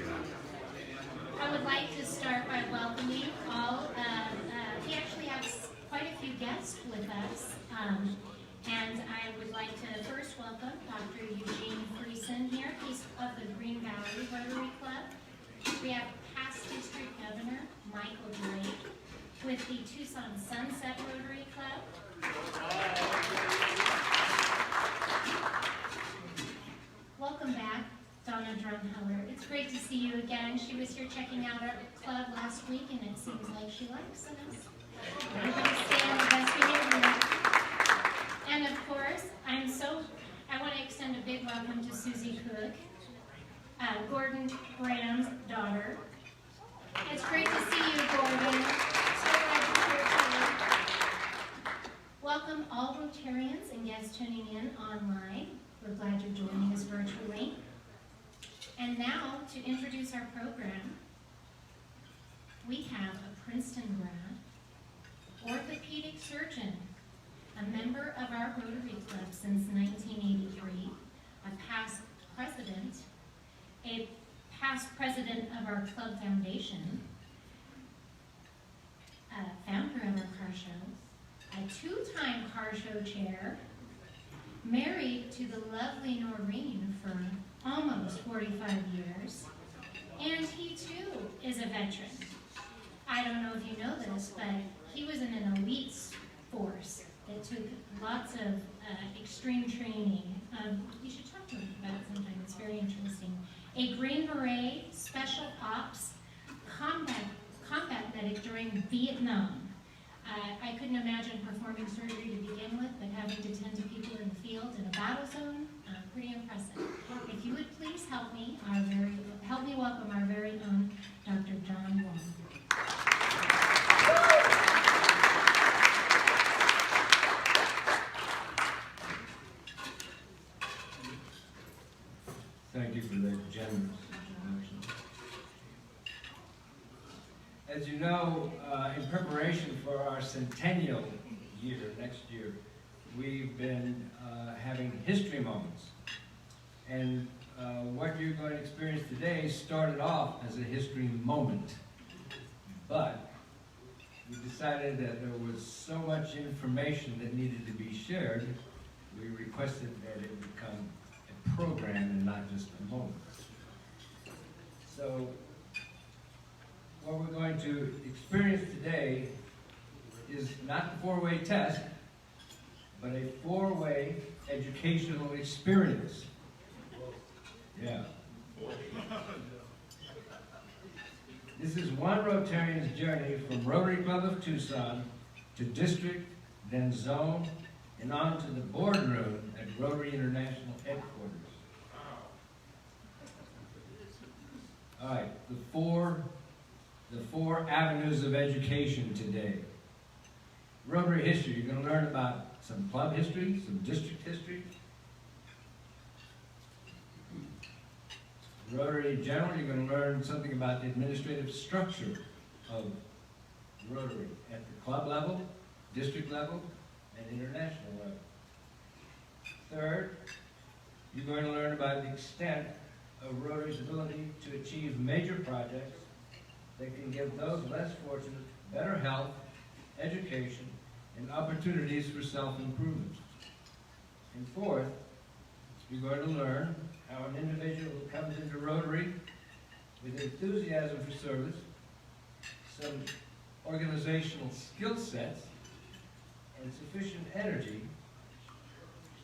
I would like to start by welcoming all, we actually have quite a few guests with us, and I would like to first welcome Dr. Eugene Friesen here. He's of the Green Valley Rotary Club. We have past district governor Michael Drake with the Tucson Sunset Rotary Club. Welcome back, Donna Drumheller. It's great to see you again. She was here checking out our club last week, and it seems like she likes us. Everybody stay on the best behavior. And of course, I want to extend a big welcome to Susie Cook, Gordon Graham's daughter. It's great to see you, Gordon. So glad you're here today. Welcome all Rotarians and guests tuning in online. We're glad you're joining us virtually. And now, to introduce our program, we have a Princeton grad, orthopedic surgeon, a member of our Rotary Club since 1983, a past president of our club foundation, a founder of our car shows, a two-time car show chair, married to the lovely Noreen for almost 45 years, and he too is a veteran. I don't know if you know this, but he was in an elite force that took lots of extreme training. You should talk to him about it sometime, it's very interesting. A Green Beret, Special Ops, combat medic during Vietnam. I couldn't imagine performing surgery to begin with, but having to tend to people in the field in a battle zone, pretty impressive. If you would please help me welcome our very own Dr. John Wong. Thank you for that generous introduction. As you know, in preparation for our centennial year, next year, we've been having history moments. And what you're going to experience today started off as a history moment. But we decided that there was so much information that needed to be shared, we requested that it become a program and not just a moment. So what we're going to experience today is not the four-way test, but a four-way educational experience. Yeah. This is one Rotarian's journey from Rotary Club of Tucson to district, then zone, and on to the boardroom at Rotary International Headquarters. All right, the four avenues of education today. Rotary history, you're going to learn about some club history, some district history. Rotary in general, you're going to learn something about the administrative structure of Rotary at the club level, district level, and international level. Third, you're going to learn about the extent of Rotary's ability to achieve major projects that can give those less fortunate better health, education, and opportunities for self-improvement. And fourth, you're going to learn how an individual who comes into Rotary with enthusiasm for service, some organizational skill sets, and sufficient energy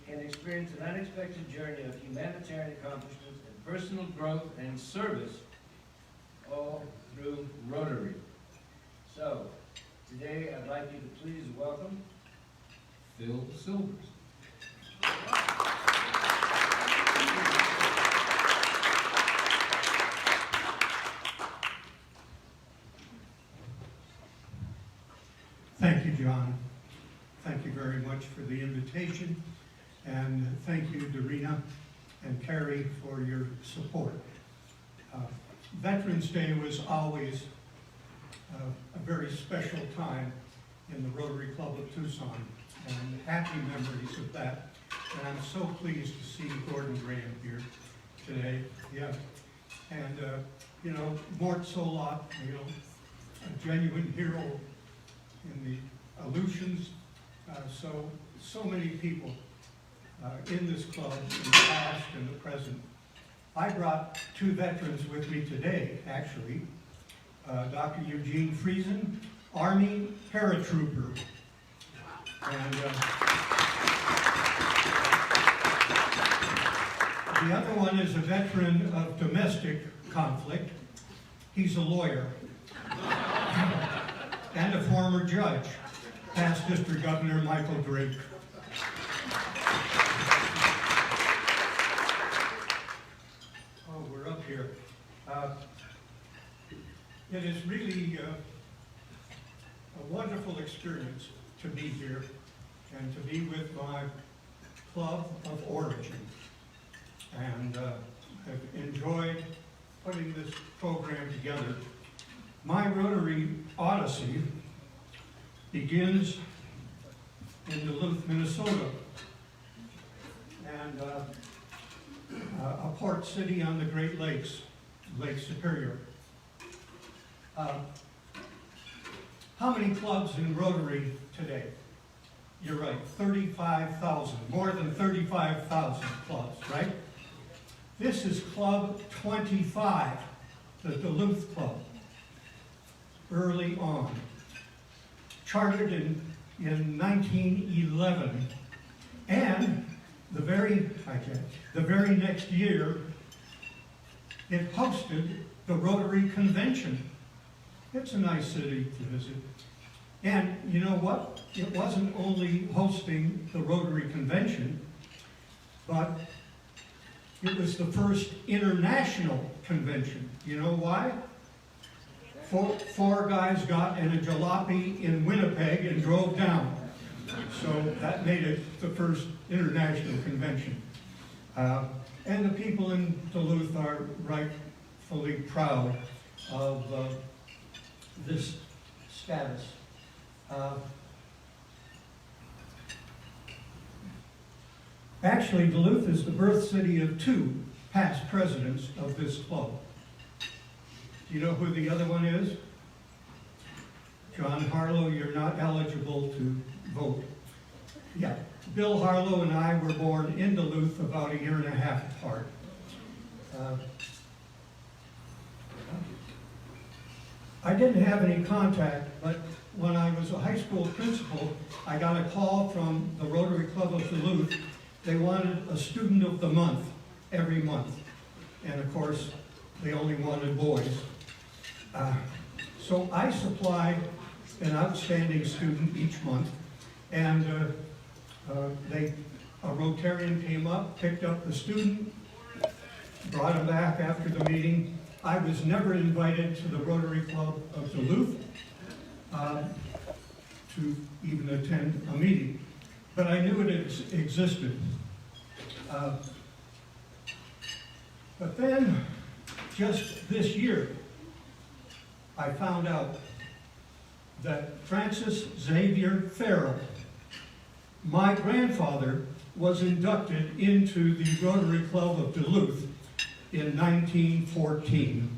can experience an unexpected journey of humanitarian accomplishments and personal growth and service all through Rotary. So, today I'd like you to please welcome Phil Silvers. Thank you, John. Thank you very much for the invitation, and thank you, Darina and Carrie, for your support. Veterans Day was always a very special time in the Rotary Club of Tucson, and happy memories of that. And I'm so pleased to see Gordon Graham here today. Yeah. And, you know, Mort Solot, you know, a genuine hero in the Aleutians. So many people in this club, in the past and the present. I brought two veterans with me today, actually. Dr. Eugene Friesen, Army paratrooper. And the other one is a veteran of domestic conflict. He's a lawyer and a former judge, past District Governor Michael Drake. Oh, we're up here. It is really a wonderful experience to be here and to be with my club of origin. And I've enjoyed putting this program together. My Rotary Odyssey begins in Duluth, Minnesota, and a port city on the Great Lakes, Lake Superior. How many clubs in Rotary today? You're right, 35,000, more than 35,000 clubs, right? This is Club 25, the Duluth Club, early on. Chartered in 1911, and the very next year, it hosted the Rotary Convention. It's a nice city to visit. And you know what? It wasn't only hosting the Rotary Convention, but it was the first international convention. You know why? Four guys got in a jalopy in Winnipeg and drove down. So that made it the first international convention. And the people in Duluth are rightfully proud of this status. Actually, Duluth is the birth city of two past presidents of this club. Do you know who the other one is? John Harlow, you're not eligible to vote. Yeah, Bill Harlow and I were born in Duluth about a year and a half apart. I didn't have any contact, but when I was a high school principal, I got a call from the Rotary Club of Duluth. They wanted a student of the month every month. And of course, they only wanted boys. So I supplied an outstanding student each month. And a Rotarian came up, picked up the student, brought him back after the meeting. I was never invited to the Rotary Club of Duluth to even attend a meeting, but I knew it existed. But then, just this year, I found out that Francis Xavier Farrell, my grandfather, was inducted into the Rotary Club of Duluth in 1914.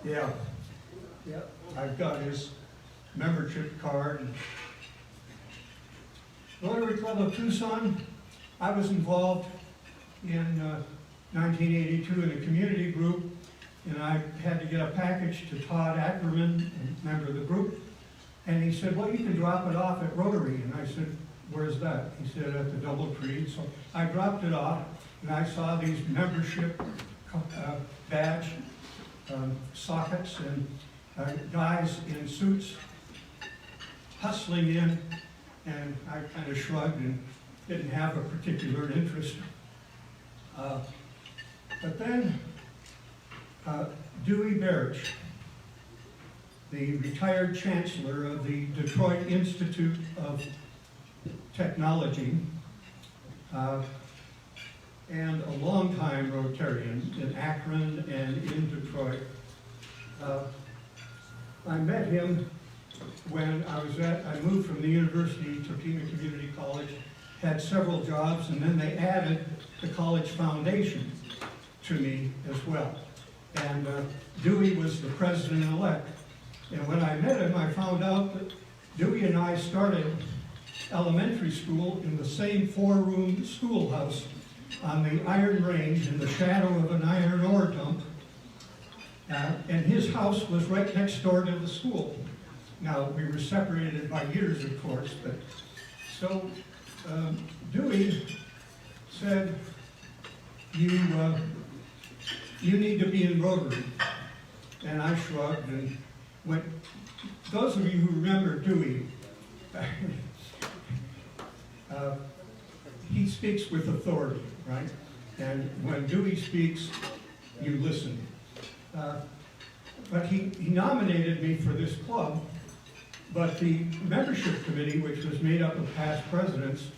Yeah, I've got his membership card. Rotary Club of Tucson, I was involved in 1982 in a community group, and I had to get a package to Todd Ackerman, a member of the group, and he said, well, you can drop it off at Rotary. And I said, where's that? He said, at the Double Tree. So I dropped it off, and I saw these membership badge sockets and guys in suits hustling in, and I kind of shrugged and didn't have a particular interest. But then Dewey Barrich, the retired chancellor of the Detroit Institute of Technology, and a longtime Rotarian in Akron and in Detroit. I met him when I moved from the university to Pima Community College, had several jobs, and then they added the college foundation to me as well. And Dewey was the president-elect. And when I met him, I found out that Dewey and I started elementary school in the same four-room schoolhouse on the Iron Range in the shadow of an iron ore dump. And his house was right next door to the school. Now, we were separated by years, of course, but so Dewey said, you need to be in Rotary. And I shrugged and went. Those of you who remember Dewey, he speaks with authority, right? And when Dewey speaks, you listen. But he nominated me for this club, but the membership committee, which was made up of past presidents,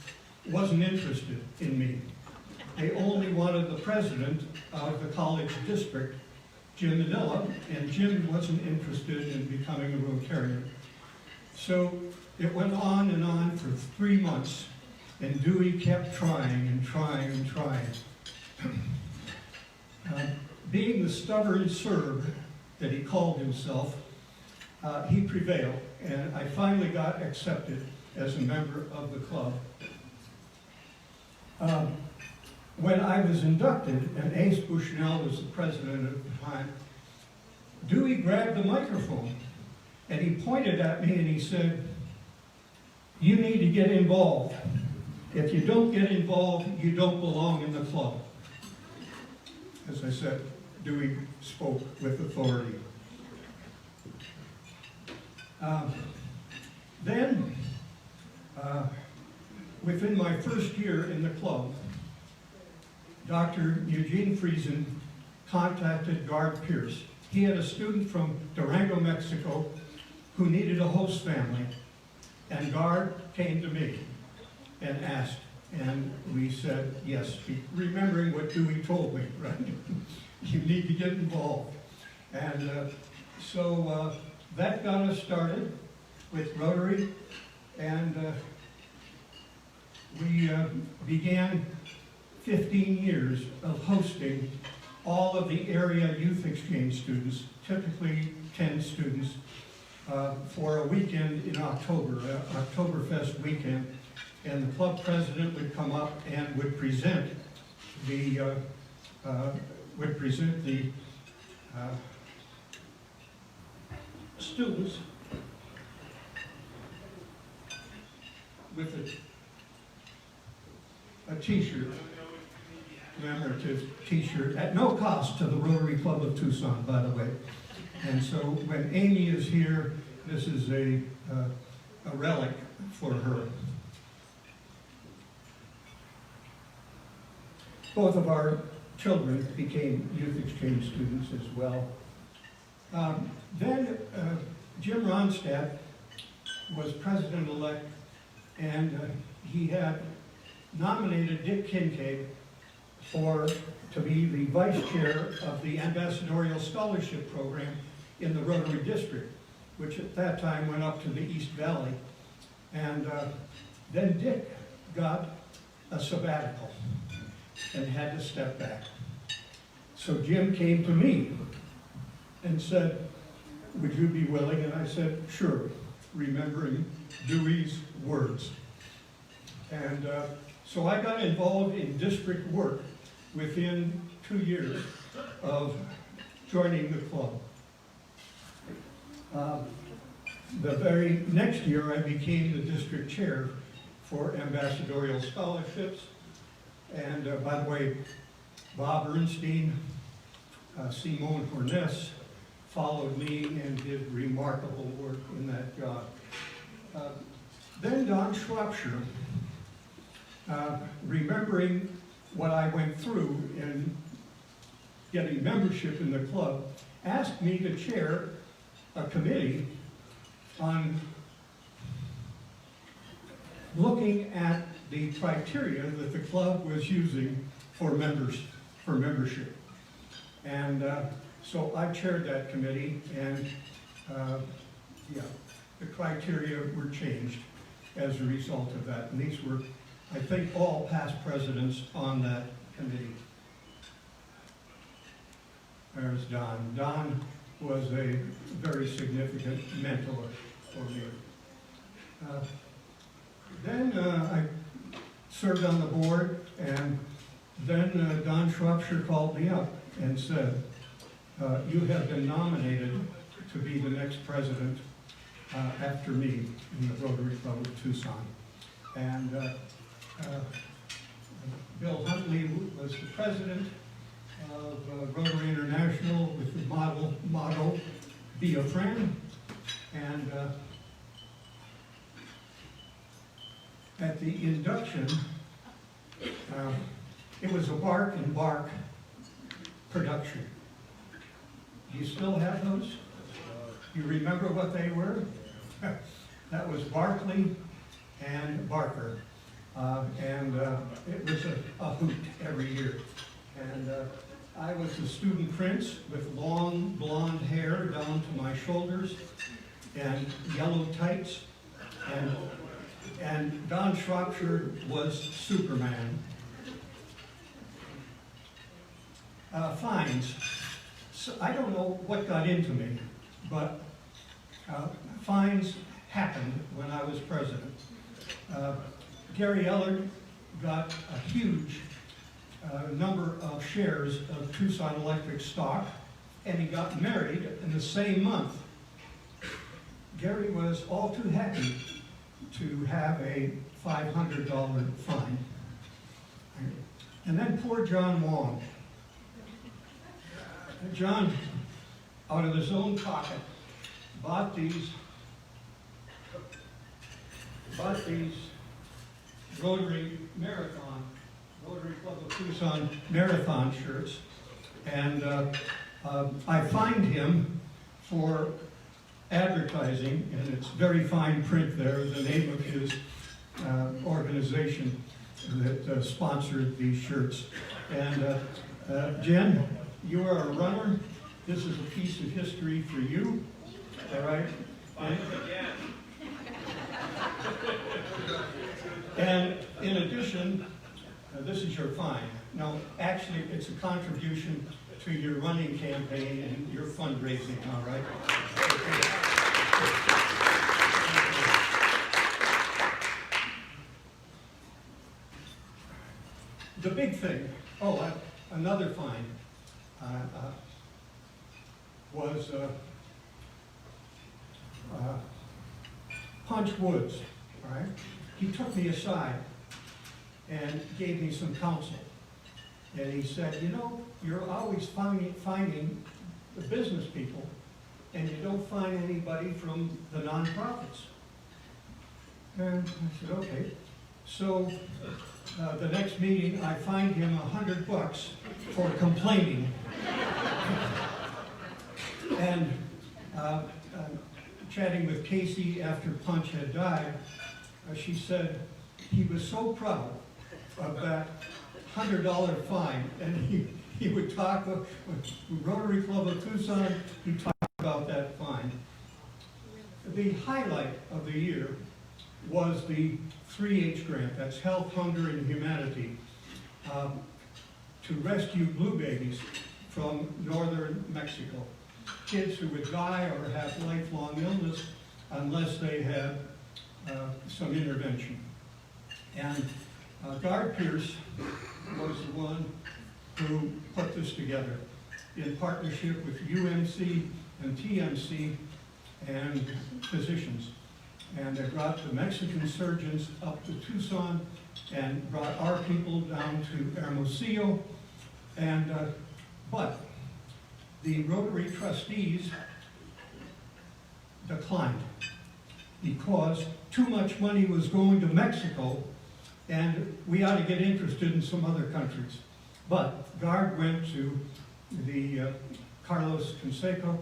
wasn't interested in me. They only wanted the president of the college district, Jim Manila, and Jim wasn't interested in becoming a Rotarian. So it went on and on for 3 months, and Dewey kept trying and trying and trying. Being the stubborn Serb that he called himself, he prevailed, and I finally got accepted as a member of the club. When I was inducted, and Ace Bushnell was the president at the time, Dewey grabbed the microphone, and he pointed at me and he said, "You need to get involved. If you don't get involved, you don't belong in the club." As I said, Dewey spoke with authority. Then, within my first year in the club, Dr. Eugene Friesen contacted Guard Pierce. He had a student from Durango, Mexico, who needed a host family, and Guard came to me and asked, and we said yes, remembering what Dewey told me, right? You need to get involved. And so that got us started with Rotary, and we began 15 years of hosting all of the area youth exchange students, typically 10 students, for a weekend in October, Oktoberfest weekend. And the club president would come up and would present the students with a t-shirt, commemorative t-shirt, at no cost to the Rotary Club of Tucson, by the way. And so when Amy is here, this is a relic for her. Both of our children became youth exchange students as well. Then Jim Ronstadt was president-elect, and he had nominated Dick Kincaid to be the vice chair of the ambassadorial scholarship program in the Rotary District, which at that time went up to the East Valley. And then Dick got a sabbatical and had to step back. So Jim came to me and said, "Would you be willing?" And I said, "Sure," remembering Dewey's words. And so I got involved in district work within 2 years of joining the club. The very next year, I became the district chair for ambassadorial scholarships. And by the way, Bob Ernstein, Simone Horness followed me and did remarkable work in that job. Then Don Schwabscher, remembering what I went through in getting membership in the club, asked me to chair a committee on looking at the criteria that the club was using for membership. And so I chaired that committee, and the criteria were changed as a result of that. And these were, I think, all past presidents on that committee. there's Don. Don was a very significant mentor for me. Then I served on the board, and then Don Shropshire called me up and said, you have been nominated to be the next president after me in the Rotary Club of Tucson. And Bill Huntley was the president of Rotary International with the motto, be a friend. And at the induction, it was a bark and bark production. Do you still have those? You remember what they were? That was Barkley and Barker. It was a hoot every year. And I was the student prince with long blonde hair down to my shoulders and yellow tights. And Don Shropshire was Superman. Fines. So I don't know what got into me, but fines happened when I was president. Gary Ellard got a huge number of shares of Tucson Electric stock, and he got married in the same month. Gary was all too happy to have a $500 fine. And then poor John Wong. John, out of his own pocket, bought these Rotary Club of Tucson marathon shirts, and I fined him for advertising, and it's very fine print there, the name of his organization that sponsored these shirts. And Jen, you are a runner. This is a piece of history for you. All right? And in addition, this is your fine. Now, actually, it's a contribution to your running campaign and your fundraising, all right? The big thing, another fine, was Punch Woods, all right? He took me aside and gave me some counsel. And he said, you know, you're always finding the business people, and you don't find anybody from the nonprofits. And I said, okay. So the next meeting, I fined him $100 for complaining. And chatting with Casey after Punch had died, she said he was so proud of that $100 fine, and he would talk with Rotary Club of Tucson, he'd talk about that fine. The highlight of the year was the 3H grant, that's Health, Hunger, and Humanity, to rescue blue babies from northern Mexico. Kids who would die or have lifelong illness unless they had some intervention. And Guard Pierce was the one who put this together in partnership with UMC and TMC and physicians. And they brought the Mexican surgeons up to Tucson and brought our people down to Hermosillo. And, but the Rotary trustees declined because too much money was going to Mexico, and we ought to get interested in some other countries. But Guard went to the Carlos Canseco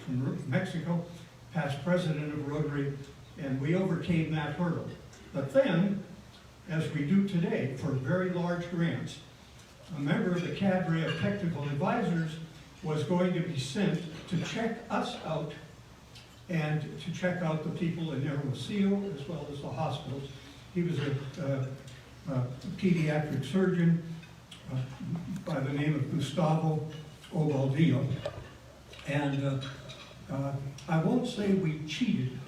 from Mexico, past president of Rotary, and we overcame that hurdle. But then, as we do today for very large grants, a member of the cadre of technical advisors was going to be sent to check us out and to check out the people in Hermosillo as well as the hospitals. He was a pediatric surgeon by the name of Gustavo Obaldeo. And I won't say we cheated,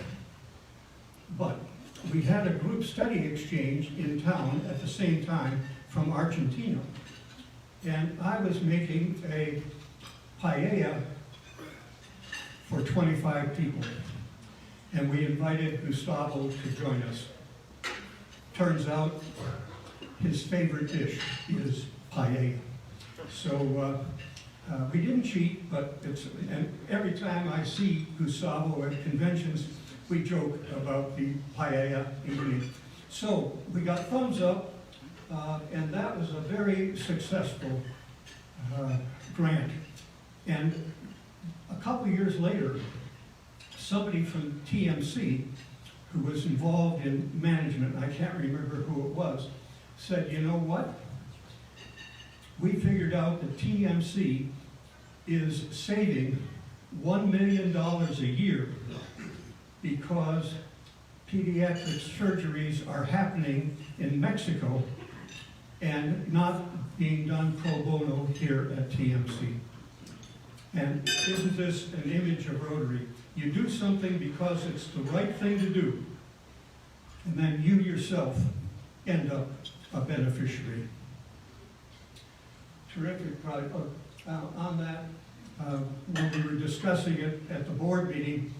but we had a group study exchange in town at the same time from Argentina. And I was making a paella for 25 people. And we invited Gustavo to join us. Turns out his favorite dish is paella. So we didn't cheat, but and every time I see Gustavo at conventions, we joke about the paella evening. So we got thumbs up, and that was a very successful grant. And a couple years later, somebody from TMC, who was involved in management, I can't remember who it was, said, you know what? We figured out that TMC is saving $1 million a year because pediatric surgeries are happening in Mexico and not being done pro bono here at TMC. And isn't this an image of Rotary? You do something because it's the right thing to do, and then you yourself end up a beneficiary. Terrific project. On that, when we were discussing it at the board meeting,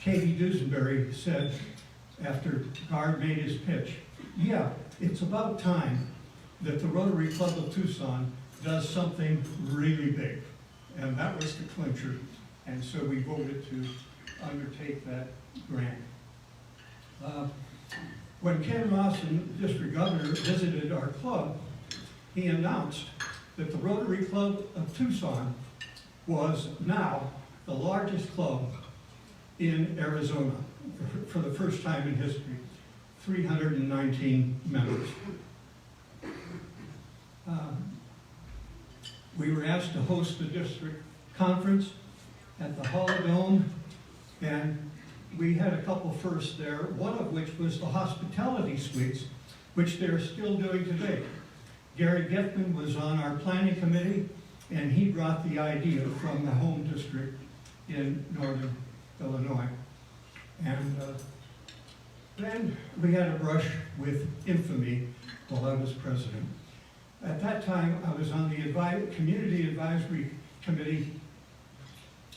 Katie Dusenberry said, after Guard made his pitch, yeah, it's about time that the Rotary Club of Tucson does something really big. And that was the clincher. And so we voted to undertake that grant. When Ken Rawson, district governor, visited our club, he announced that the Rotary Club of Tucson was now the largest club in Arizona for the first time in history, 319 members. We were asked to host the district conference at the Holodome, and we had a couple firsts there, one of which was the hospitality suites, which they're still doing today. Gary Giffman was on our planning committee, and he brought the idea from the home district in northern Illinois. And then we had a brush with infamy while I was president. At that time, I was on the Community Advisory Committee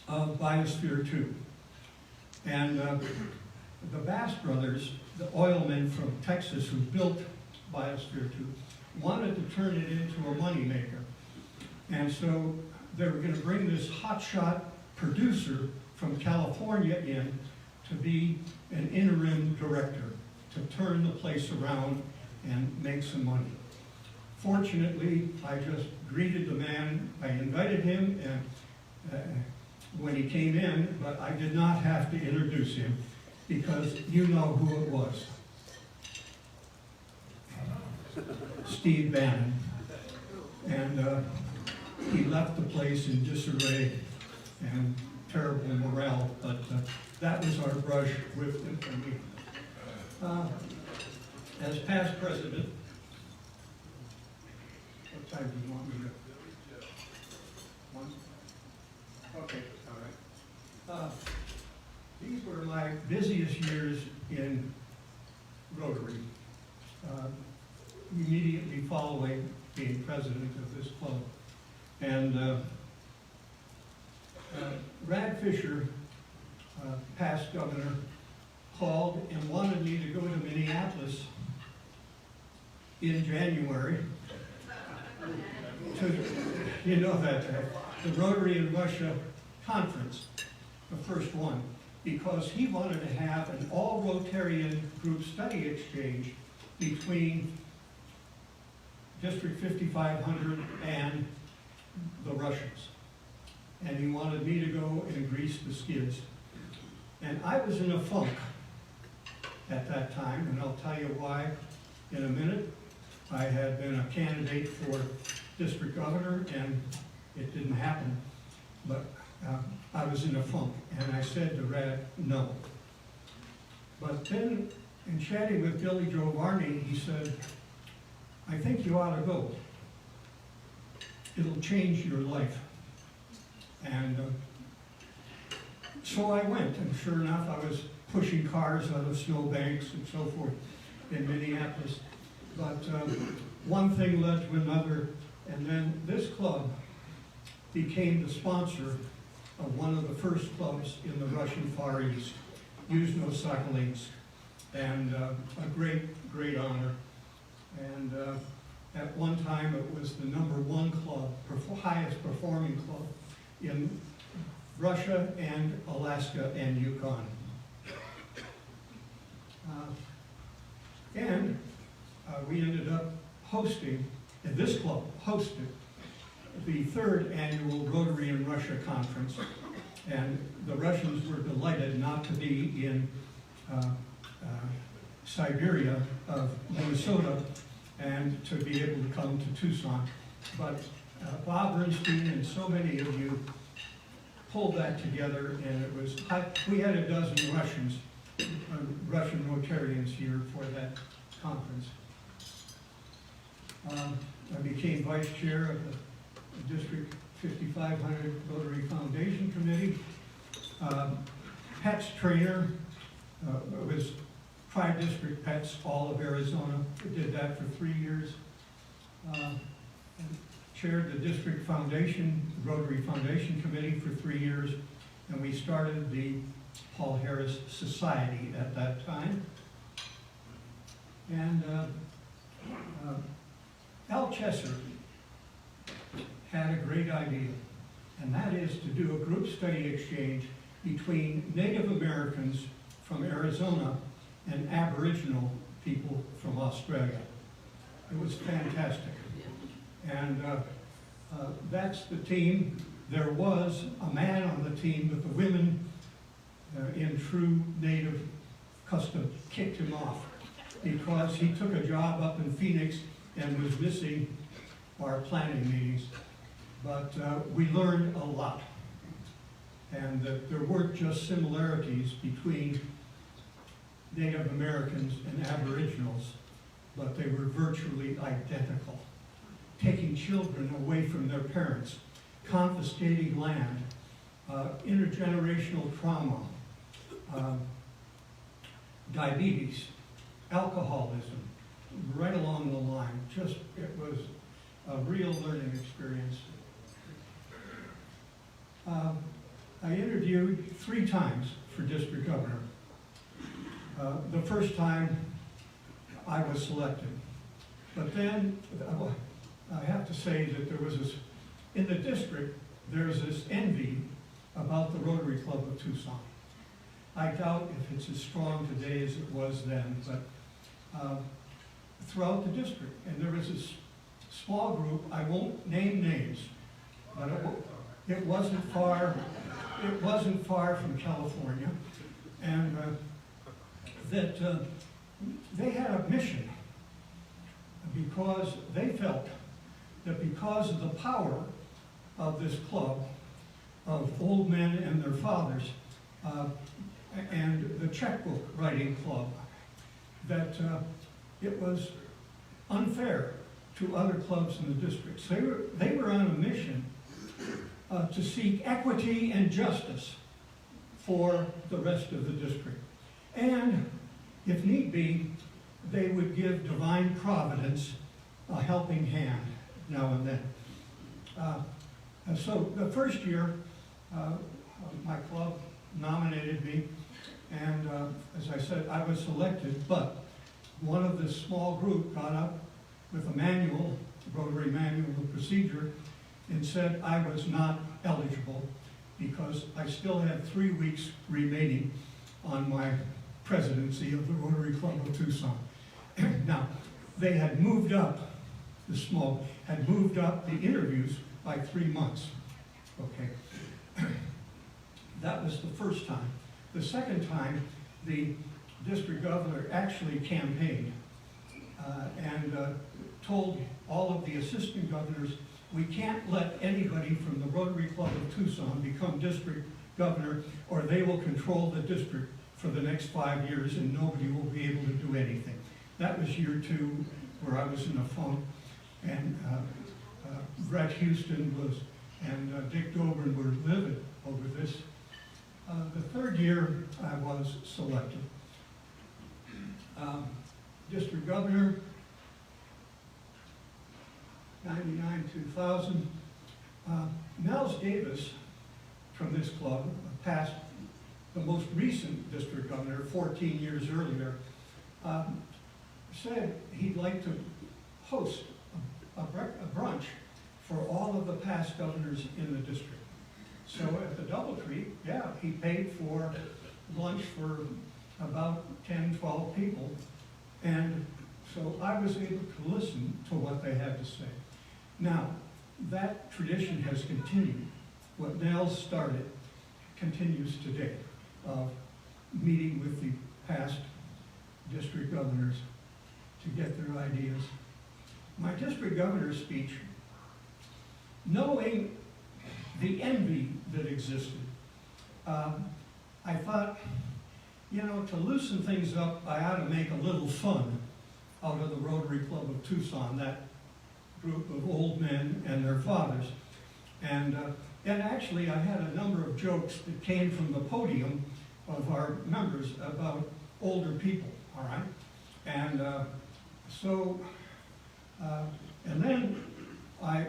of Biosphere 2. And the Bass brothers, the oilmen from Texas who built Biosphere 2, wanted to turn it into a moneymaker. And so they were going to bring this hotshot producer from California in to be an interim director, to turn the place around and make some money. Fortunately, I just greeted the man, I invited him and when he came in, but I did not have to introduce him because you know who it was. Steve Bannon. And he left the place in disarray and terrible morale, but that was our brush with infamy. As past president, what time do you want me to? One? Okay, all right. These were my busiest years in Rotary, immediately following being president of this club. And Brad Fisher, past governor, called and wanted me to go to Minneapolis in January to, you know that, the Rotary in Russia conference, the first one, because he wanted to have an all-Rotarian group study exchange between District 5500 and the Russians. And he wanted me to go and grease the skids. And I was in a funk at that time, and I'll tell you why in a minute. I had been a candidate for district governor, and it didn't happen. But I was in a funk, and I said to Rad, no. But then, in chatting with Billy Joe Varney, he said, I think you ought to go. It'll change your life. And so I went, and sure enough, I was pushing cars out of snowbanks and so forth in Minneapolis. But one thing led to another, and then this club became the sponsor of one of the first clubs in the Russian Far East, Yuzhno-Sakhalinsk, and a great, great honor. And at one time, it was the #1 club, highest performing club in Russia and Alaska and Yukon. We ended up hosting, and this club hosted, the 3rd annual Rotary in Russia conference. And the Russians were delighted not to be in Siberia of Minnesota and to be able to come to Tucson. But Bob Bernstein and so many of you pulled that together, and it was, we had a dozen Russian Rotarians here for that conference. I became vice chair of the District 5500 Rotary Foundation Committee. Pets trainer, was tri-district pets, all of Arizona. I did that for 3 years. Chaired the district foundation, Rotary Foundation Committee for 3 years, and we started the Paul Harris Society at that time. And Al Chesser had a great idea, and that is to do a group study exchange between Native Americans from Arizona and Aboriginal people from Australia. It was fantastic. And that's the team. There was a man on the team, but the women in true Native custom kicked him off because he took a job up in Phoenix and was missing our planning meetings. But we learned a lot. And there weren't just similarities between Native Americans and Aboriginals, but they were virtually identical. Taking children away from their parents, confiscating land, intergenerational trauma, diabetes, alcoholism, right along the line. Just, it was a real learning experience. I interviewed 3 times for district governor. The first time I was selected, but then I have to say that there was this, in the district, there's this envy about the Rotary Club of Tucson. I doubt if it's as strong today as it was then, but throughout the district. And there was this small group, I won't name names, but it wasn't far from California, and that they had a mission because they felt that because of the power of this club of old men and their fathers and the checkbook writing club, that it was unfair to other clubs in the district. So they were on a mission to seek equity and justice for the rest of the district. And if need be, they would give divine providence a helping hand now and then. And so the first year, my club nominated me, and as I said, I was selected, but one of this small group got up with a manual, Rotary Manual of Procedure, and said I was not eligible because I still had 3 weeks remaining on my presidency of the Rotary Club of Tucson. Now, they had moved up, had moved up the interviews by 3 months. Okay. That was the first time. The second time, the district governor actually campaigned and told all of the assistant governors, we can't let anybody from the Rotary Club of Tucson become district governor, or they will control the district for the next 5 years and nobody will be able to do anything. That was year 2 where I was in a funk, and Brett Houston was and Dick Dobrin were livid over this. The third year I was selected. District governor, 99-2000. Nels Davis from this club, past the most recent district governor, 14 years earlier, said he'd like to host a brunch for all of the past governors in the district. So at the DoubleTree, yeah, he paid for lunch for about 10, 12 people. And so I was able to listen to what they had to say. Now, that tradition has continued. What Nels started continues today, of meeting with the past district governors to get their ideas. My district governor's speech, knowing the envy that existed, I thought, you know, to loosen things up, I ought to make a little fun out of the Rotary Club of Tucson, that group of old men and their fathers. And actually, I had a number of jokes that came from the podium of our members about older people, all right? And and then I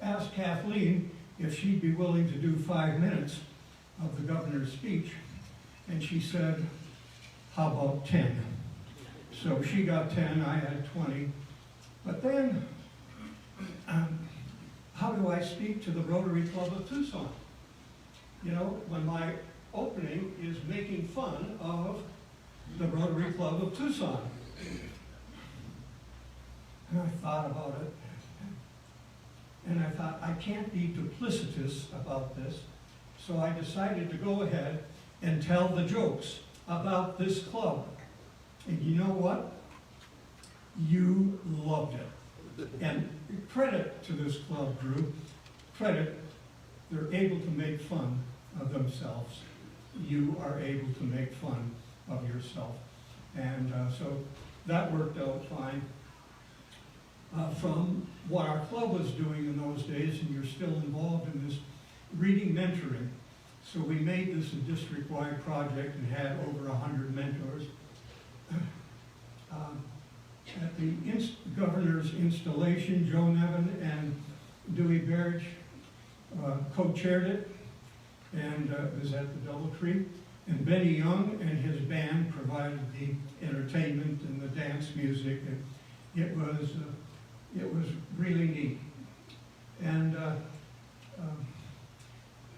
asked Kathleen if she'd be willing to do 5 minutes of the governor's speech, and she said, how about 10? So she got 10, I had 20. But then, how do I speak to the Rotary Club of Tucson? You know, when my opening is making fun of the Rotary Club of Tucson. And I thought about it, and I thought, I can't be duplicitous about this, so I decided to go ahead and tell the jokes about this club. And you know what? You loved it. And credit to this club group, credit, they're able to make fun of themselves. You are able to make fun of yourself. And so that worked out fine. From what our club was doing in those days, and you're still involved in this, reading mentoring. So we made this a district-wide project and had over 100 mentors. At the governor's installation, Joe Nevin and Dewey Berge co-chaired it, and it was at the DoubleTree. And Benny Young and his band provided the entertainment and the dance music. And it was really neat. And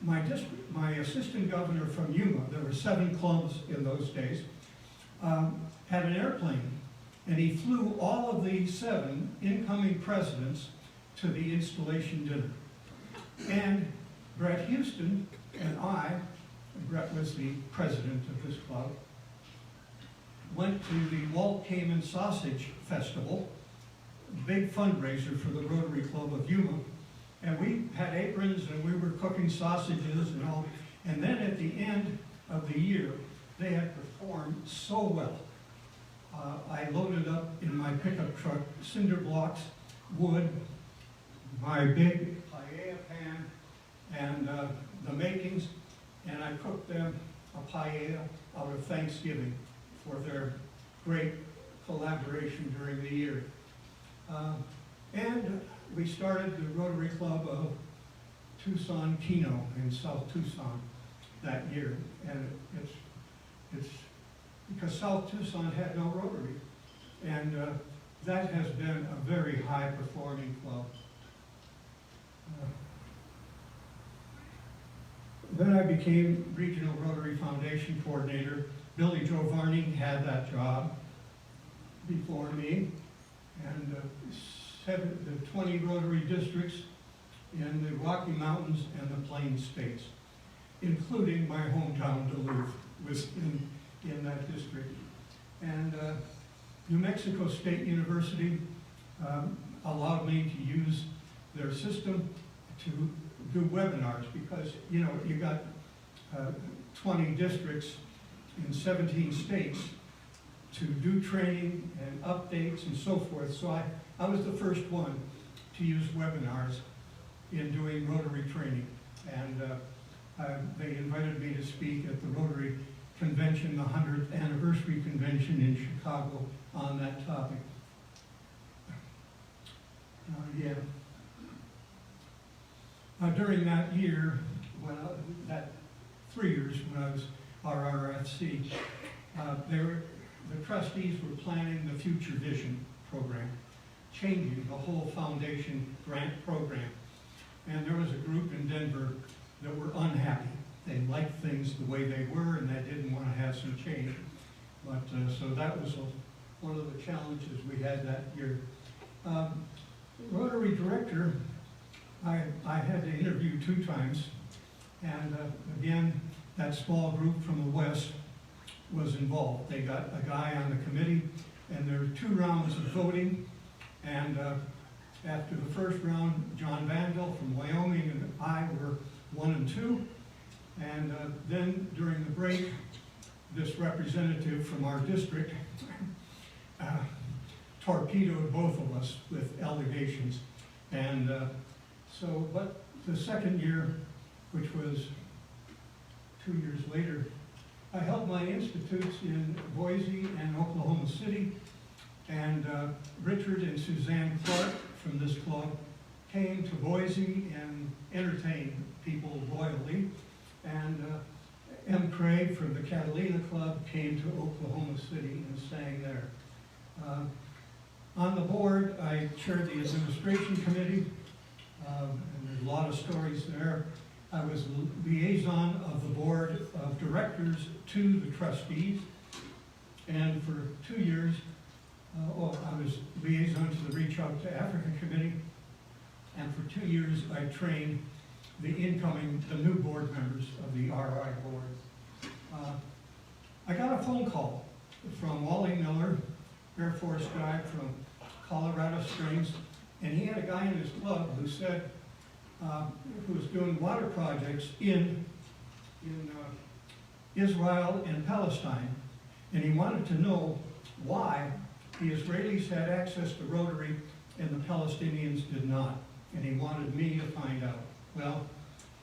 my assistant governor from Yuma, there were 7 clubs in those days, had an airplane, and he flew all of the 7 incoming presidents to the installation dinner. And Brett Houston and I, Brett was the president of this club, went to the Walt Kamen Sausage Festival, big fundraiser for the Rotary Club of Yuma. And we had aprons and we were cooking sausages and all. And then at the end of the year, they had performed so well. I loaded up in my pickup truck cinder blocks, wood, my big paella pan, and the makings, and I cooked them a paella out of Thanksgiving for their great collaboration during the year. And we started the Rotary Club of Tucson Kino in South Tucson that year. And it's because South Tucson had no Rotary. And that has been a very high performing club. Then I became Regional Rotary Foundation Coordinator. Billy Giovanni had that job before me. And the 20 Rotary districts in the Rocky Mountains and the Plains states, including my hometown, Duluth, was in that district. And New Mexico State University allowed me to use their system to do webinars because, you know, you got 20 districts in 17 states to do training and updates and so forth. So I was the first one to use webinars. in doing Rotary training. And they invited me to speak at the Rotary Convention, the 100th anniversary convention in Chicago on that topic. During that year, that 3 years when I was RRFC, the trustees were planning the Future Vision program, changing the whole foundation grant program. And there was a group in Denver that were unhappy. They liked things the way they were, and they didn't want to have some change. But so that was one of the challenges we had that year. Rotary director, I had to interview 2 times, and again, that small group from the West was involved. They got a guy on the committee, and there were 2 rounds of voting, and after the first round, John Vandal from Wyoming and I were 1 and 2, and then during the break, this representative from our district torpedoed both of us with allegations. And but the second year, which was 2 years later, I held my institutes in Boise and Oklahoma City, and Richard and Suzanne Clark from this club came to Boise and entertained people royally, and M. Craig from the Catalina Club came to Oklahoma City and sang there. On the board, I chaired the administration committee, and there's a lot of stories there. I was liaison of the board of directors to the trustees, and for 2 years, I was liaison to the Reach Out to Africa committee, and for 2 years, I trained the new board members of the RI board. I got a phone call from Wally Miller, Air Force guy from Colorado Springs, and he had a guy in his club who said, who was doing water projects in Israel and Palestine, and he wanted to know why the Israelis had access to Rotary and the Palestinians did not, and he wanted me to find out. Well,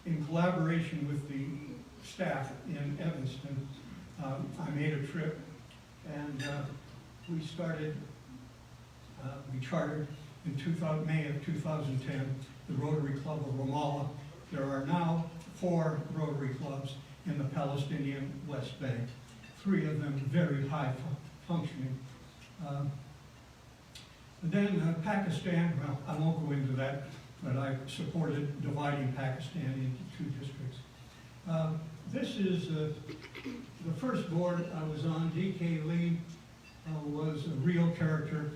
in collaboration with the staff in Evanston, I made a trip, and we chartered in May of 2010, the Rotary Club of Ramallah. There are now 4 Rotary clubs in the Palestinian West Bank, 3 of them very high functioning. Then Pakistan, well, I won't go into that, but I supported dividing Pakistan into 2 districts. This is the first board I was on. D.K. Lee was a real character,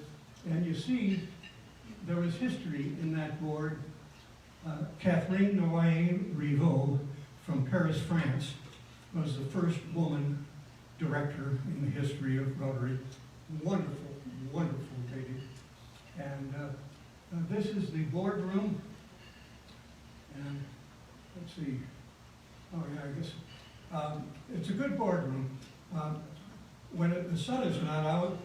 and you see there was history in that board. Catherine Noailles-Rivaud from Paris, France, was the first woman director in the history of Rotary. Wonderful, wonderful lady. And this is the boardroom. And let's see. Oh yeah, I guess it's a good boardroom. When the sun is not out,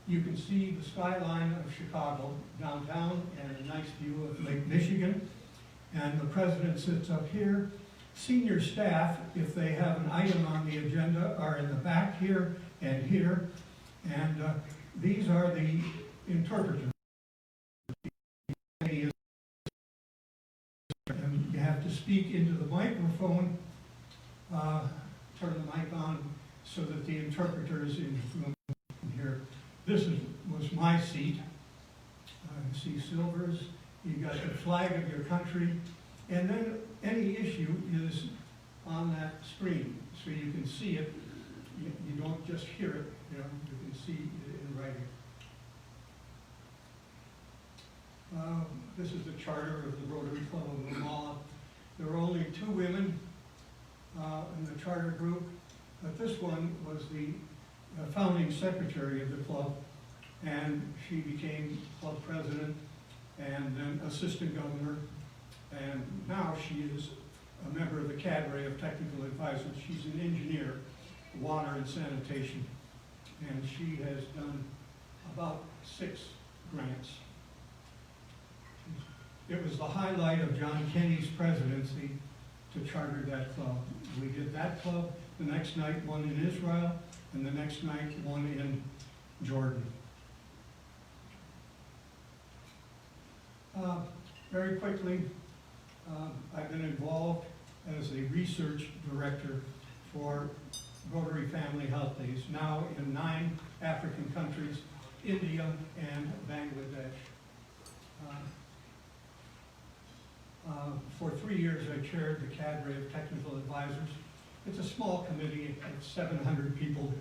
you can see the skyline of Chicago downtown and a nice view of Lake Michigan. And the president sits up here. Senior staff, if they have an item on the agenda, are in the back here and here. And these are the interpreters. And you have to speak into the microphone, turn the mic on so that the interpreter is in here. This was my seat. You see silvers, you got the flag of your country, and then any issue is on that screen, so you can see it. You don't just hear it, you can see it in writing. This is the charter of the Rotary Club of Ramallah. There were only 2 women in the charter group, but this one was the founding secretary of the club, and she became club president and then assistant governor, and now she is a member of the cadre of technical advisors. She's an engineer, water and sanitation, and she has done about 6 grants. It was the highlight of John Kenny's presidency to charter that club. We did that club, the next night one in Israel, and the next night one in Jordan. Very quickly, I've been involved as a research director for Rotary Family Health Days, now in 9 African countries, India and Bangladesh. For 3 years, I chaired the cadre of technical advisors. It's a small committee of 700 people,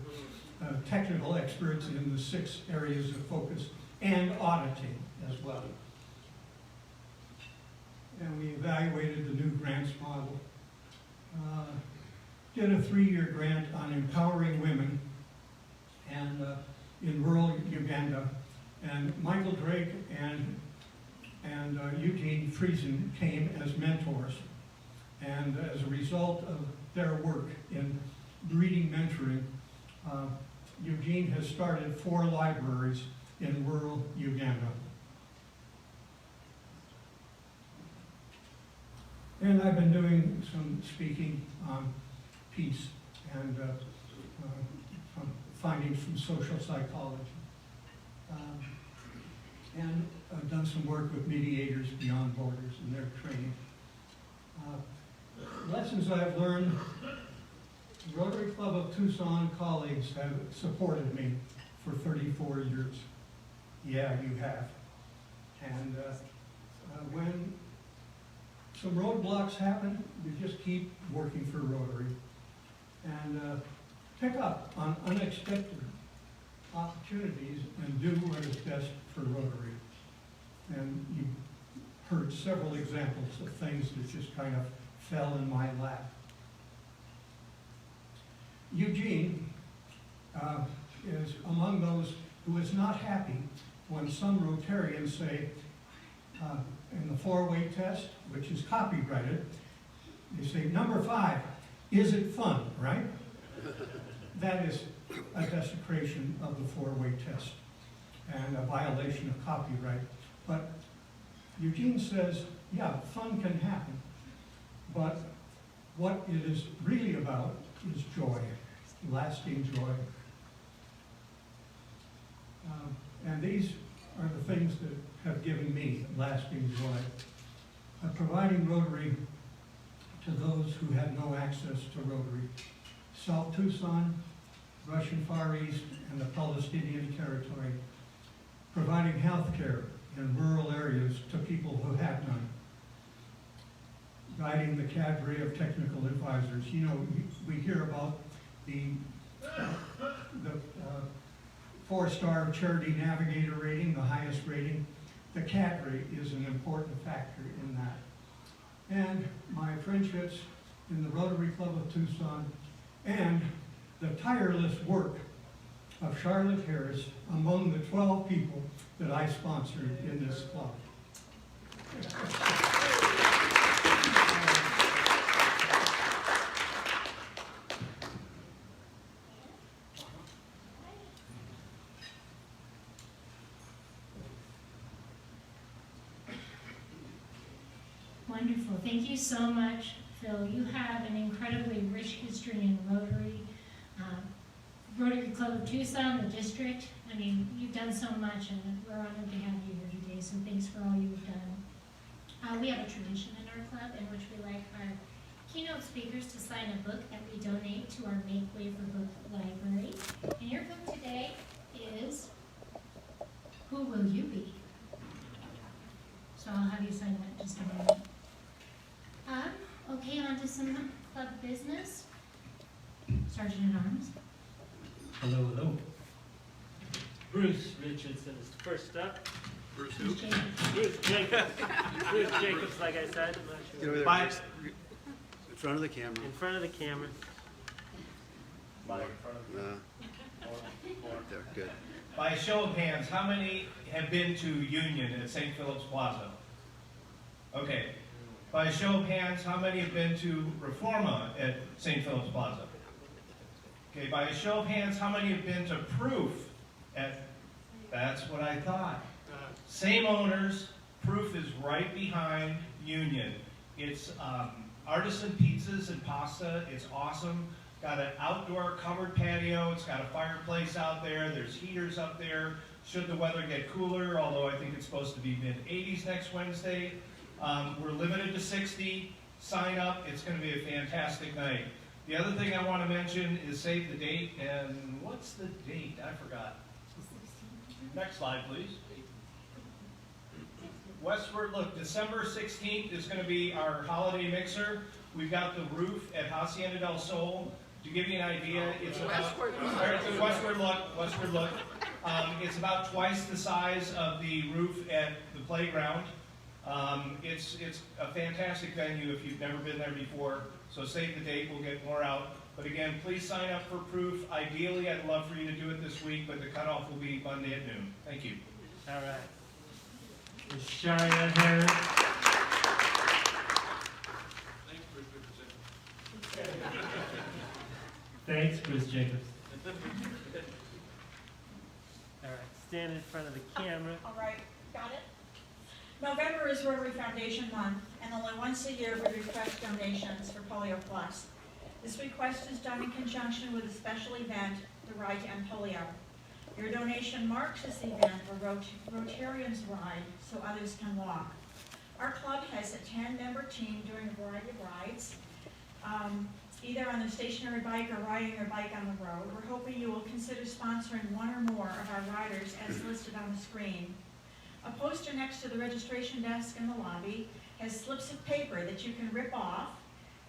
technical experts in the 6 areas of focus, and auditing as well. And we evaluated the new grants model. Did a 3-year grant on empowering women and in rural Uganda. And Michael Drake and Eugene Friesen came as mentors. And as a result of their work in reading mentoring, Eugene has started 4 libraries in rural Uganda. And I've been doing some speaking on peace and findings from social psychology. And I've done some work with Mediators Beyond Borders and their training. Lessons I've learned, Rotary Club of Tucson colleagues have supported me for 34 years. Yeah, you have. And when some roadblocks happen, you just keep working for Rotary and pick up on unexpected opportunities and do what is best for Rotary. And you heard several examples of things that just kind of fell in my lap. Eugene is among those who is not happy when some Rotarians say, in the 4-way test, which is copyrighted, they say, number 5, is it fun, right? That is a desecration of the 4-way test and a violation of copyright. But Eugene says, yeah, fun can happen, but what it is really about is joy, lasting joy. And these are the things that have given me lasting joy. Providing Rotary to those who had no access to Rotary. South Tucson, Russian Far East, and the Palestinian Territory. Providing health care in rural areas to people who had none. Guiding the cadre of technical advisors. You know, we hear about the 4-star Charity Navigator rating, the highest rating. The cadre is an important factor in that. And my friendships in the Rotary Club of Tucson and the tireless work of Charlotte Harris among the 12 people that I sponsored in this club. Wonderful. Thank you so much, Phil. You have an incredibly rich history in Rotary. Rotary Club of Tucson, the district. I mean, you've done so much, and we're honored to have you here today, so thanks for all you've done. We have a tradition in our club in which we like our keynote speakers to sign a book that we donate to our Make Way for Book library. And your book today is Who Will You Be? So I'll have you sign that in just a moment. Okay, on to some club business. Sergeant at Arms. Hello, hello. Bruce Richardson is first up. Bruce Jacobs. Bruce Jacobs. Bruce Jacobs, like I said, I'm not Get over sure. there, Bruce. In front of the camera. In front of the camera. There, good. By a show of hands, how many have been to Union at St. Philip's Plaza? Okay. By a show of hands, how many have been to Reforma at St. Philip's Plaza? Okay. By a show of hands, how many have been to Proof at, that's what I thought. Same owners, Proof is right behind Union. It's artisan pizzas and pasta. It's awesome. Got an outdoor covered patio. It's got a fireplace out there. There's heaters up there. Should the weather get cooler, although I think it's supposed to be mid-80s next Wednesday. We're limited to 60. Sign up. It's going to be a fantastic night. The other thing I want to mention is save the date. And what's the date? I forgot. Next slide, please. Westward Look, December 16th is going to be our holiday mixer. We've got the roof at Hacienda del Sol. To give you an idea, it's about Westward Look. It's about twice the size of the roof at the playground. It's a fantastic venue if you've never been there before. So save the date, we'll get more out. But again, please sign up for Proof. Ideally, I'd love for you to do it this week, but the cutoff will be Monday at noon. Thank you. All right. Ms. Cheyenne here. Thanks, Ms. Jacobs. All right, stand in front of the camera. All right, got it? November is Rotary Foundation Month, and only once a year we request donations for Polio Plus. This request is done in conjunction with a special event, the Ride to End Polio. Your donation marks this event where Rotarians ride so others can walk. Our club has a 10-member team doing a variety of rides, either on a stationary bike or riding their bike on the road. We're hoping you will consider sponsoring one or more of our riders as listed on the screen. A poster next to the registration desk in the lobby has slips of paper that you can rip off,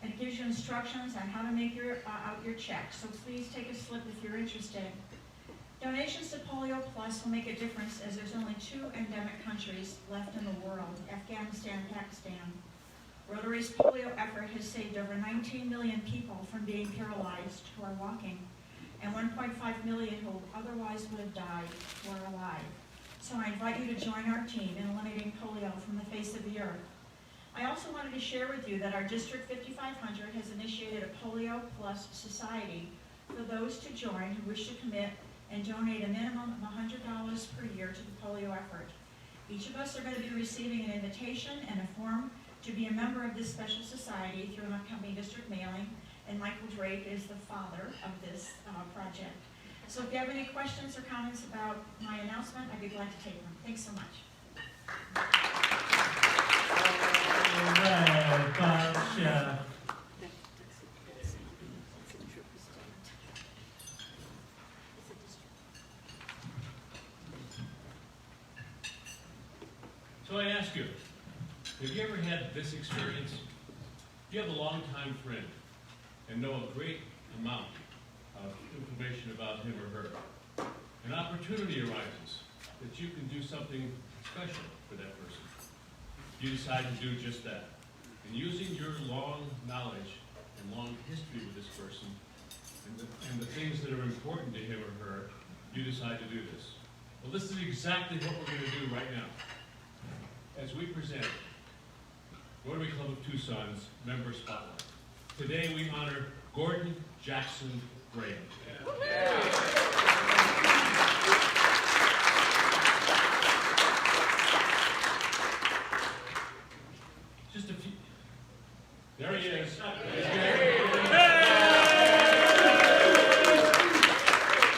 and it gives you instructions on how to make out your check. So please take a slip if you're interested. Donations to Polio Plus will make a difference as there's only 2 endemic countries left in the world, Afghanistan and Pakistan. Rotary's polio effort has saved over 19 million people from being paralyzed who are walking, and 1.5 million who otherwise would have died who are alive. So I invite you to join our team in eliminating polio from the face of the earth. I also wanted to share with you that our District 5500 has initiated a Polio Plus Society for those to join who wish to commit and donate a minimum of $100 per year to the polio effort. Each of us are going to be receiving an invitation and a form to be a member of this special society through an upcoming district mailing, and Michael Drake is the father of this project. So if you have any questions or comments about my announcement, I'd be glad to take them. Thanks so much. All right, Bob. So I ask you, have you ever had this experience? You have a longtime friend and know a great amount of information about him or her. An opportunity arises that you can do something special for that person. You decide to do just that. And using your long knowledge and long history with this person and the things that are important to him or her, you decide to do this. Well, this is exactly what we're going to do right now. As we present Rotary Club of Tucson's Member Spotlight. Today we honor Gordon Jackson Graham. Just a few. There he is. We're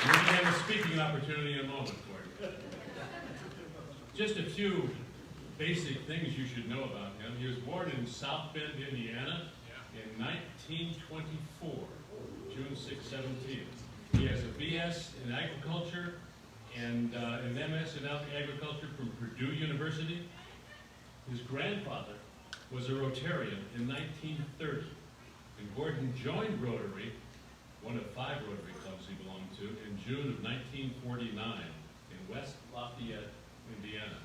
going to have a speaking opportunity in a moment, Gordon. Just a few basic things you should know about him. He was born in South Bend, Indiana in 1924, June 6, 17. He has a BS in agriculture and an MS in agriculture from Purdue University. His grandfather was a Rotarian in 1930, and Gordon joined Rotary, one of 5 Rotary clubs he belonged to, in June of 1949 in West Lafayette, Indiana.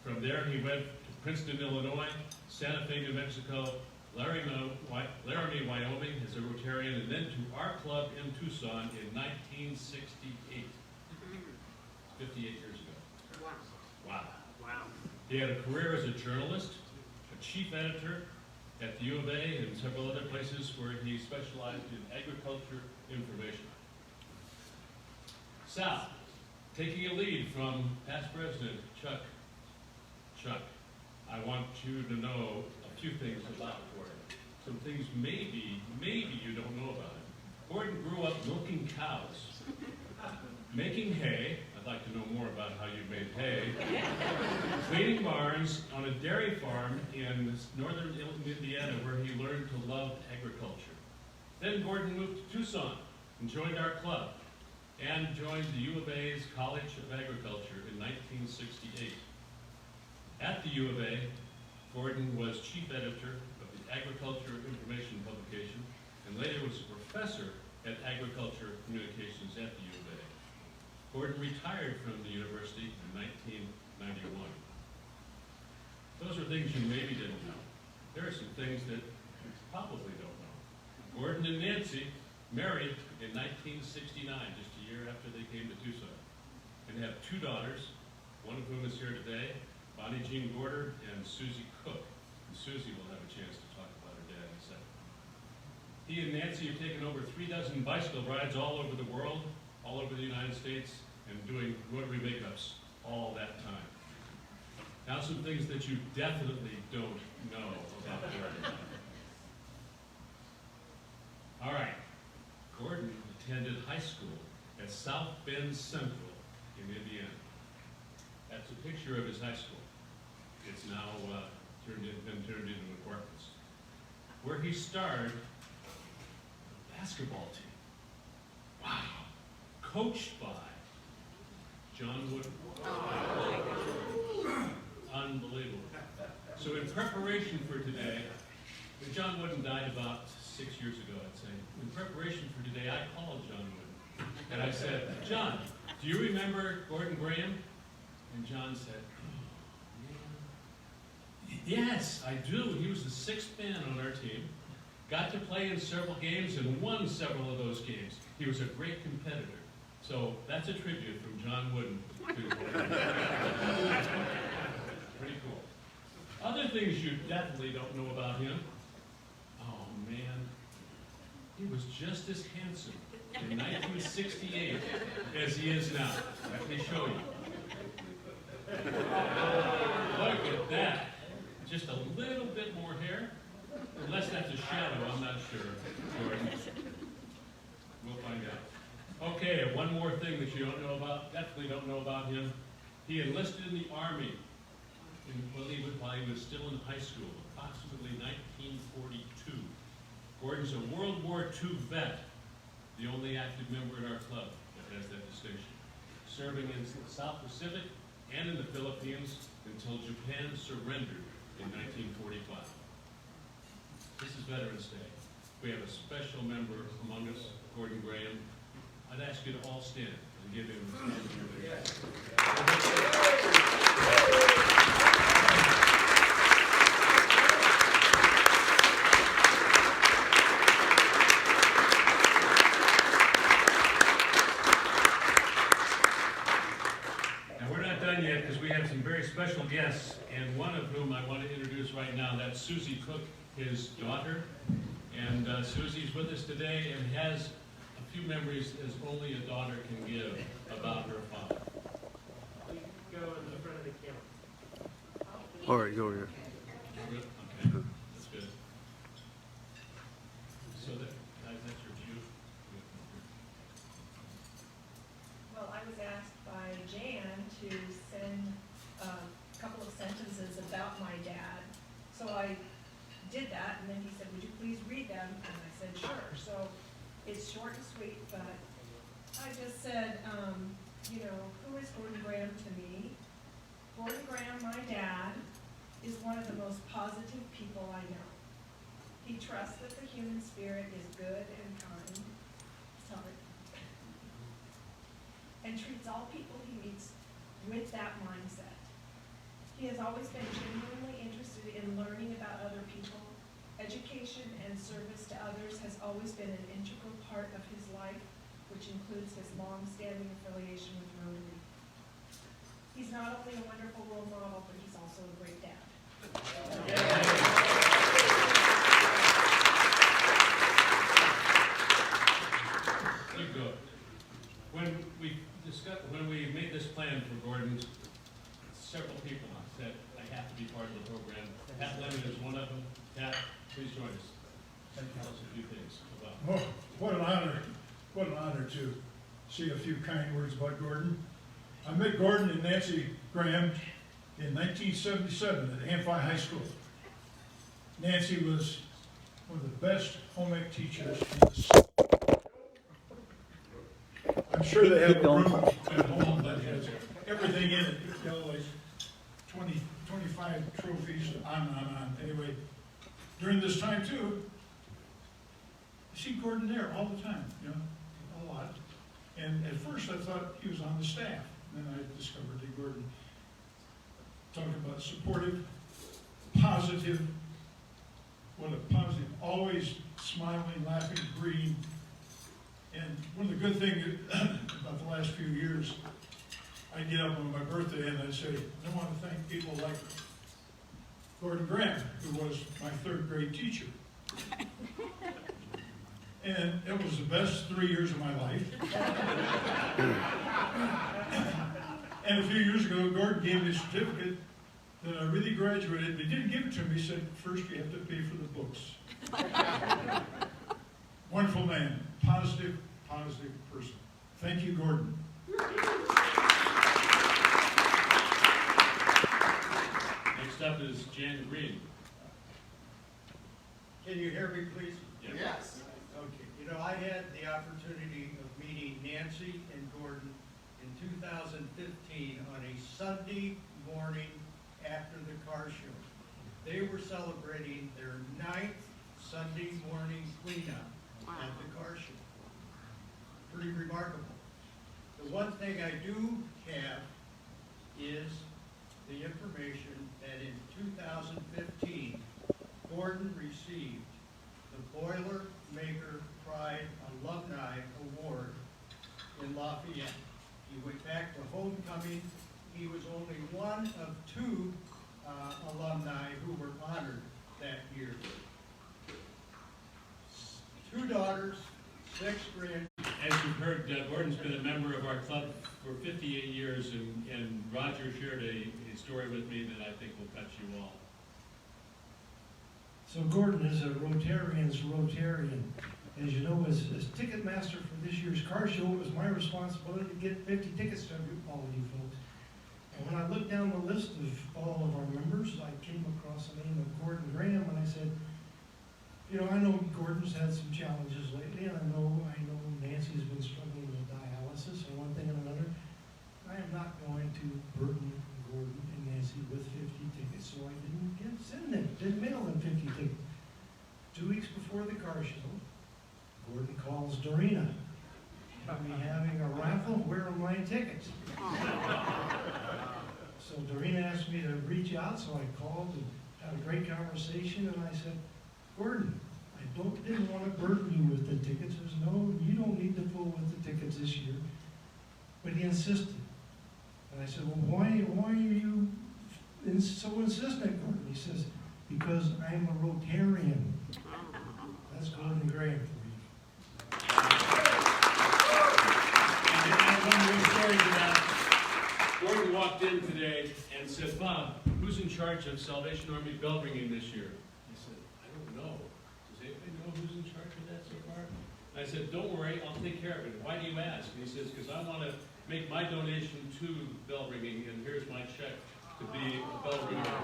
From there, he went to Princeton, Illinois, Santa Fe, New Mexico, Laramie, Wyoming as a Rotarian, and then to our club in Tucson in 1968. 58 years ago. Wow. Wow. He had a career as a journalist, a chief editor at the U of A and several other places where he specialized in agriculture information. Sal, taking a lead from past president Chuck. I want you to know a few things about Gordon. Some things maybe you don't know about him. Gordon grew up milking cows, making hay. I'd like to know more about how you made hay. Cleaning barns on a dairy farm in northern Indiana where he learned to love agriculture. Then Gordon moved to Tucson and joined our club and joined the U of A's College of Agriculture in 1968. At the U of A, Gordon was chief editor of the Agriculture Information publication and later was a professor at Agriculture Communications at the U of A. Gordon retired from the university in 1991. Those are things you maybe didn't know. There are some things that you probably don't know. Gordon and Nancy married in 1969, just a year after they came to Tucson, and have 2 daughters, one of whom is here today, Bonnie Jean Gorder and Susie Cook. And Susie will have a chance to talk about her dad in a second. He and Nancy have taken over 3 dozen bicycle rides all over the world, all over the United States, and doing Rotary makeups all that time. Now some things that you definitely don't know about Gordon. All right, Gordon attended high school at South Bend Central in Indiana. That's a picture of his high school. It's now been turned into apartments, where he starred the basketball team. Wow, coached by John Wood. Unbelievable. So in preparation for today, John Wooden died about 6 years ago, I'd say. In preparation for today, I called John Wooden. And I said, John, do you remember Gordon Graham? And John said, yes, I do. He was the 6th man on our team. Got to play in several games and won several of those games. He was a great competitor. So that's a tribute from John Wooden to Gordon. Pretty cool. Other things you definitely don't know about him. Oh man, he was just as handsome in 1968 as he is now. Let me show you. Look at that. Just a little bit more hair. Unless that's a shadow, I'm not sure. Gordon. We'll find out. Okay, one more thing that you don't know about, definitely don't know about him. He enlisted in the Army while he was still in high school, approximately 1942. Gordon's a World War II vet, the only active member in our club that has that distinction, serving in the South Pacific and in the Philippines until Japan surrendered in 1945. This is Veterans Day. We have a special member among us, Gordon Graham. I'd ask you to all stand and give him a stand of your Now we're not done yet because we have some very special guests, and one of whom I want to introduce right now. That's Susie Cook, his daughter. And Susie's with us today and has a few memories as only a daughter can give about her father. Go in the front of the camera. All right, go here. Okay, that's good. So that's your view. Well, I was asked by Jan to send a couple of sentences about my dad. So I did that, and then he said, would you please read them? And I said, sure. So it's short and sweet, but I just said, who is Gordon Graham to me? Gordon Graham, my dad, is one of the most positive people I know. He trusts that the human spirit is good and kind, and treats all people he meets with that mindset. He has always been genuinely interested in learning about other people. Education and service to others has always been an integral part of his life, which includes his long-standing affiliation with Rotary. He's not only a wonderful role model, but he's also a great dad. You go. When we made this plan for Gordon, several people said, I have to be part of the program. please join us. Tell us a few things about. Oh, what an honor to say a few kind words about Gordon. I met Gordon and Nancy Graham in 1977 at Amphi High School. Nancy was one of the best home ec teachers in the state. I'm sure they have a room at home that has everything in it, you know, like 20, 25 trophies, on. Anyway, during this time too, I see Gordon there all the time, you know, a lot. And at first I thought he was on the staff. Then I discovered that Gordon talked about supportive, positive, what a positive, always smiling, laughing, green. And one of the good things about the last few years, I'd get up on my birthday and I'd say, I want to thank people like Gordon Graham, who was my third grade teacher. And it was the best 3 years of my life. And a few years ago, Gordon gave me a certificate that I really graduated. They didn't give it to me. He said, first you have to pay for the books. Wonderful man. Positive person. Thank you, Gordon. Next up is Jan Green. Can you hear me, please? Yes. Okay. You know, I had the opportunity of meeting Nancy and Gordon in 2015 on a Sunday morning after the car show. They were celebrating their 9th Sunday morning cleanup at the car show. Pretty remarkable. The one thing I do have is the information that in 2015, Gordon received the Boilermaker Pride Alumni Award in Lafayette. He went back to homecoming. He was only one of 2 alumni who were honored that year. 2 daughters, 6 grandchildren. As you've heard, Gordon's been a member of our club for 58 years, and Roger shared a story with me that I think will touch you all. So Gordon is a Rotarian's Rotarian. As you know, as ticket master for this year's car show, it was my responsibility to get 50 tickets to all of you folks. And when I looked down the list of all of our members, I came across the name of Gordon Graham, and I said, you know, I know Gordon's had some challenges lately, and I know Nancy's been struggling with dialysis and one thing and another. I am not going to burden Gordon and Nancy with 50 tickets, so I didn't mail them 50 tickets. 2 weeks before the car show, Gordon calls Dorina. Are we having a raffle? Where are my tickets? So Dorina asked me to reach out, so I called and had a great conversation, and I said, Gordon, I didn't want to burden you with the tickets. You don't need to fool with the tickets this year. But he insisted. And I said, well, why are you so insistent, Gordon? He says, because I'm a Rotarian. That's Gordon Graham for you. And I have one more story to that. Gordon walked in today and said, Bob, who's in charge of Salvation Army bell ringing this year? I said, I don't know. Does anybody know who's in charge of that so far? And I said, don't worry, I'll take care of it. Why do you ask? And he says, because I want to make my donation to bell ringing, and here's my check to be a bell ringer.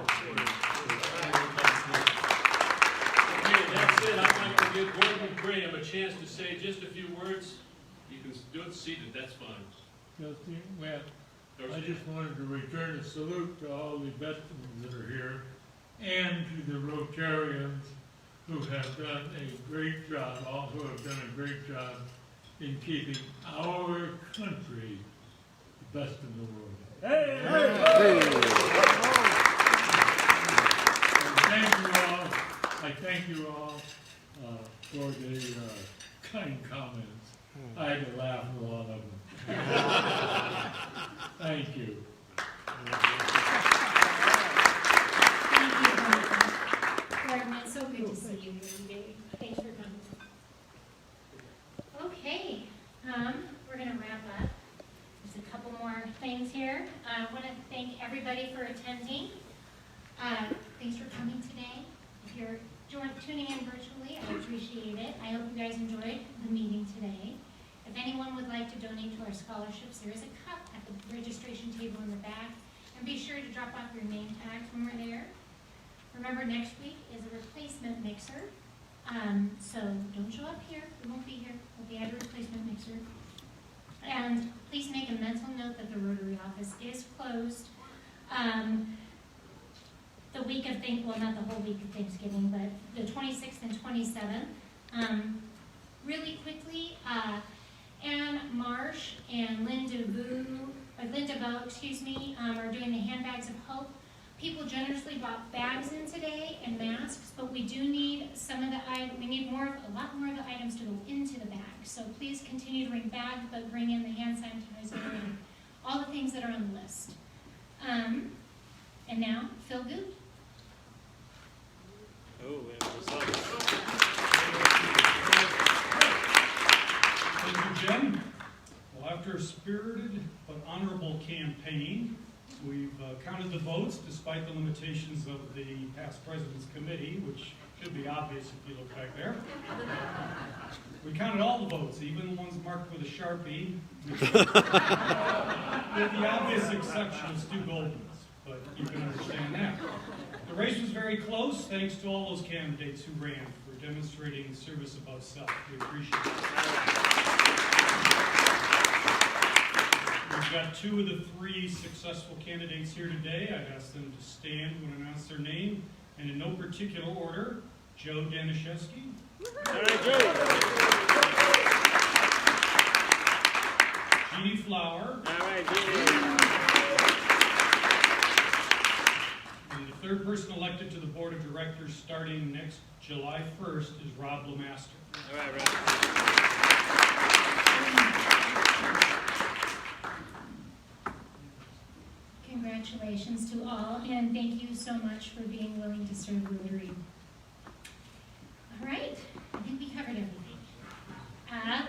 Okay, that's it. I'd like to give Gordon Graham a chance to say just a few words. You can do it seated, that's fine. Well, I just wanted to return a salute to all the veterans that are here and to the Rotarians who have done a great job, all who have done a great job in keeping our country the best in the world. Hey! I thank you all for the kind comments. I had to laugh at a lot of them. Thank you. Thank you, Gordon. It's so good to see you here today. Thanks for coming. Okay, we're going to wrap up. There's a couple more things here. I want to thank everybody for attending. Thanks for coming today. If you're tuning in virtually. I appreciate it. I hope you guys enjoyed the meeting today. If anyone would like to donate to our scholarships, there is a cup at the registration table in the back. And be sure to drop off your name tags when we're there. Remember, next week is a replacement mixer. So don't show up here. We won't be here. We'll be at a replacement mixer. And please make a mental note that the Rotary office is closed the week of well, not the whole week of Thanksgiving, but the 26th and 27th. Really quickly, Ann Marsh and Linda Bowe, are doing the handbags of hope. People generously brought bags in today and masks, but we do need we need a lot more of the items to go into the bag. So please continue to bring bags, but bring in the hand sanitizer and all the things that are on the list. And now, Phil Goot. Oh, we have results. Thank you, Jim. Well, after a spirited but honorable campaign, we've counted the votes despite the limitations of the past President's Committee, which should be obvious if you look back there. We counted all the votes, even the ones marked with a Sharpie, with the obvious exception of Stu Goldman's, but you can understand that. The race was very close, thanks to all those candidates who ran for demonstrating service above self. We appreciate it. We've got 2 of the 3 successful candidates here today. I'd ask them to stand when I announce their name, and in no particular order, Joe Danishevsky. All right, Joe. Jeannie Flower. All right, Jeannie. And the 3rd person elected to the Board of Directors starting next July 1st is Rob Lemaster. All right, Rob. Congratulations to all, and thank you so much for being willing to serve Rotary. All right, I think we covered everything.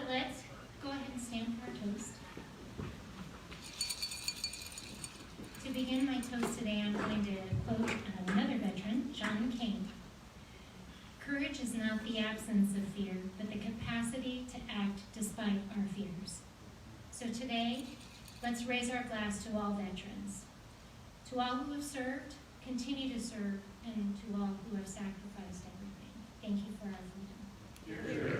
Let's go ahead and stand for our toast. To begin my toast today, I'm going to quote another veteran, John King. Courage is not the absence of fear, but the capacity to act despite our fears. So today, let's raise our glass to all veterans. To all who have served, continue to serve, and to all who have sacrificed everything. Thank you for our freedom.